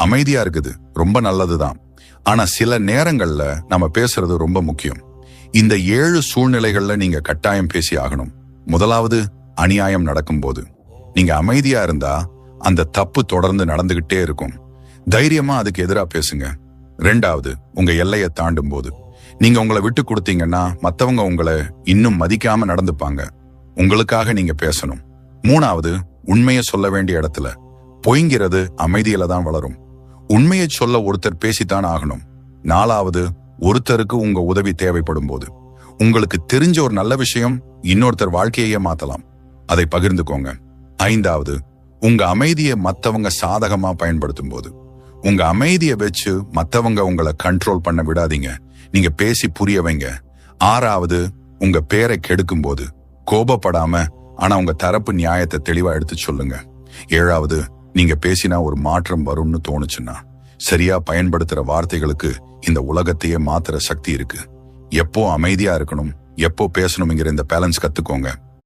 அமைதியா இருக்குது ரொம்ப நல்லதுதான். ஆனா சில நேரங்கள்ல நம்ம பேசுறது ரொம்ப முக்கியம். இந்த 7 சூழ்நிலைகள்ல நீங்க கட்டாயம் பேசி ஆகணும். முதலாவது, அநியாயம் நடக்கும்போது. நீங்க அமைதியா இருந்தா அந்த தப்பு தொடர்ந்து நடந்துகிட்டே இருக்கும். தைரியமா அதுக்கு எதிரா பேசுங்க. 2வது, உங்க எல்லையை தாண்டும் போது. நீங்க உங்களை விட்டு கொடுத்தீங்கன்னா மத்தவங்க உங்களை இன்னும் மதிக்காம நடந்துப்பாங்க. உங்களுக்காக நீங்க பேசணும். 3வது, உண்மையை சொல்ல வேண்டிய இடத்துல. பொய்ங்கிறது அமைதியில தான் வளரும். உண்மையை சொல்ல ஒருத்தர் பேசித்தான் ஆகணும். 4வது, ஒருத்தருக்கு உங்க உதவி தேவைப்படும் போது. உங்களுக்கு தெரிஞ்ச ஒரு நல்ல விஷயம் இன்னொருத்தர் வாழ்க்கையே மாத்தலாம். அதை பகிர்ந்துக்கோங்க. 5வது, உங்க அமைதியை மத்தவங்க சாதகமா பயன்படுத்தும் போது. உங்க அமைதியை வச்சு மத்தவங்க உங்களை கண்ட்ரோல் பண்ண விடாதீங்க. நீங்க பேசி புரிய வைங்க. 6வது, உங்க பேரை கெடுக்கும் போது கோபப்படாம ஆனா உங்க தரப்பு நியாயத்தை தெளிவா எடுத்து சொல்லுங்க. 7வது, நீங்க பேசினா ஒரு மாற்றம் வரும்னு தோணுச்சுன்னா சரியா பயன்படுத்துற வார்த்தைகளுக்கு இந்த உலகத்தையே மாத்துற சக்தி இருக்கு. எப்போ அமைதியா இருக்கணும், எப்போ பேசணும்ங்கிற இந்த பேலன்ஸ் கத்துக்கோங்க.